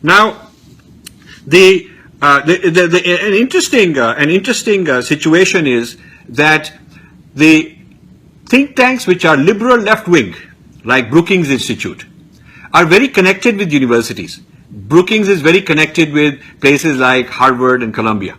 Now, an interesting situation is that the think tanks which are liberal left-wing, like Brookings Institute, are very connected with universities. Brookings is very connected with places like Harvard and Columbia.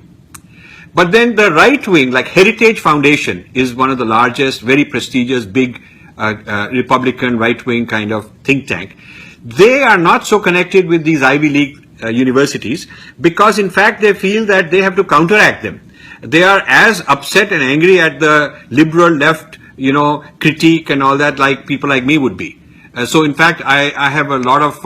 But then the right wing, like Heritage Foundation, is one of the largest, very prestigious, big Republican right-wing kind of think tank. They are not so connected with these Ivy League universities because, in fact, they feel that they have to counteract them. They are as upset and angry at the liberal left, critique and all that like people like me would be. So, in fact, I have a lot of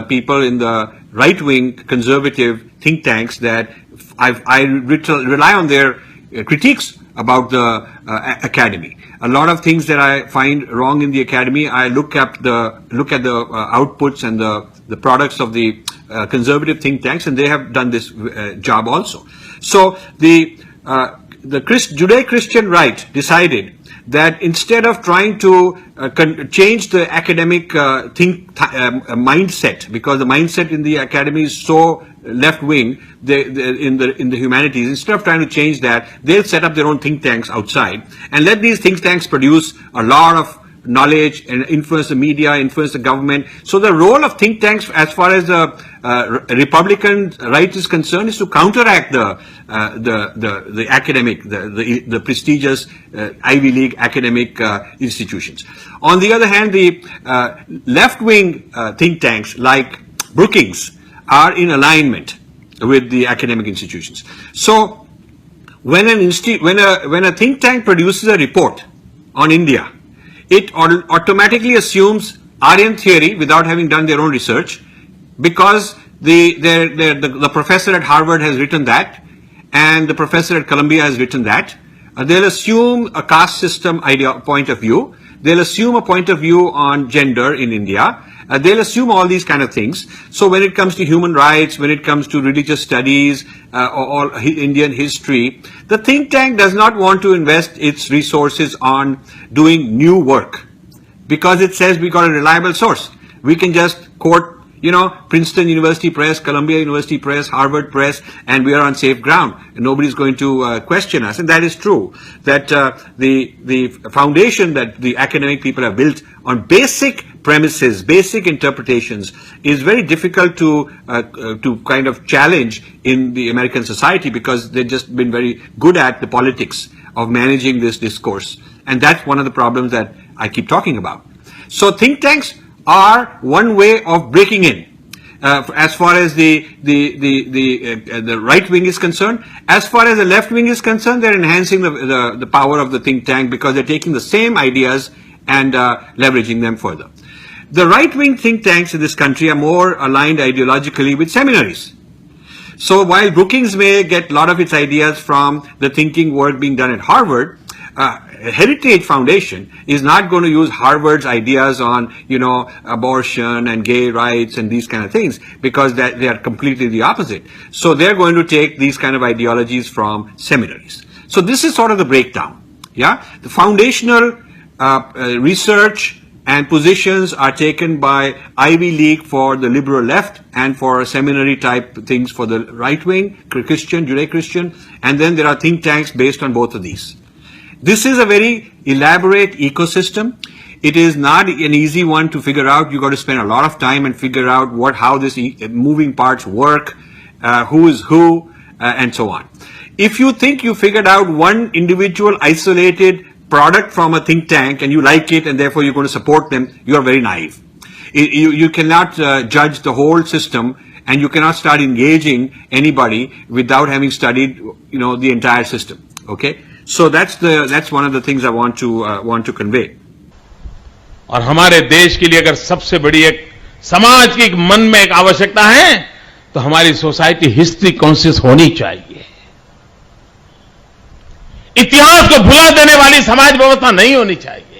people in the right-wing conservative think tanks that I rely on their critiques about the academy. A lot of things that I find wrong in the academy, I look at the outputs and the products of the conservative think tanks, and they have done this job also. So the Judeo-Christian right decided that instead of trying to change the academic mindset, because the mindset in the academy is so left-wing in the humanities, instead of trying to change that, they'll set up their own think tanks outside and let these think tanks produce a lot of knowledge and influence the media, influence the government. So the role of think tanks, as far as the Republican right is concerned, is to counteract the academic, the prestigious Ivy League academic institutions. On the other hand, the left-wing think tanks like Brookings are in alignment with the academic institutions. So when a think tank produces a report on India, it automatically assumes Aryan theory without having done their own research, because the professor at Harvard has written that, and the professor at Columbia has written that. They'll assume a caste system point of view. They'll assume a point of view on gender in India. They'll assume all these kind of things. So when it comes to human rights, when it comes to religious studies, or Indian history, the think tank does not want to invest its resources on doing new work, because it says we got a reliable source. We can just quote, Princeton University Press, Columbia University Press, Harvard Press, and we are on safe ground. And nobody's going to question us. And that is true. That the foundation that the academic people have built on basic premises, basic interpretations, is very difficult to kind of challenge in the American society, because they've just been very good at the politics of managing this discourse. And that's one of the problems that I keep talking about. So think tanks are one way of breaking in. As far as the right wing is concerned, as far as the left wing is concerned, they're enhancing the power of the think tank, because they're taking the same ideas and leveraging them further. The right wing think tanks in this country are more aligned ideologically with seminaries. So while Brookings may get a lot of its ideas from the thinking work being done at Harvard, Heritage Foundation is not going to use Harvard's ideas on, abortion and gay rights and these kind of things, because they are completely the opposite. So they're going to take these kind of ideologies from seminaries. So this is sort of the breakdown. Yeah, the foundational research and positions are taken by Ivy League for the liberal left, and for seminary type things for the right wing, Christian, Judeo-Christian, and then there are think tanks based on both of these. This is a very elaborate ecosystem. It is not an easy one to figure out. You've got to spend a lot of time and figure out how this moving parts work, who is who, and so on. If you think you figured out one individual isolated product from a think tank and you like it and therefore you're going to support them, you are very naive. You cannot judge the whole system, and you cannot start engaging anybody without having studied, the entire system. Okay? So that's one of the things I want to convey. और हमारे देश के लिए अगर सबसे बड़ी एक समाज की मन में एक आवश्यकता है, तो हमारी सोसाइटी हिस्ट्री कॉन्शियस होनी चाहिए. इतिहास को भुला देने वाली समाज व्यवस्था नहीं होनी चाहिए.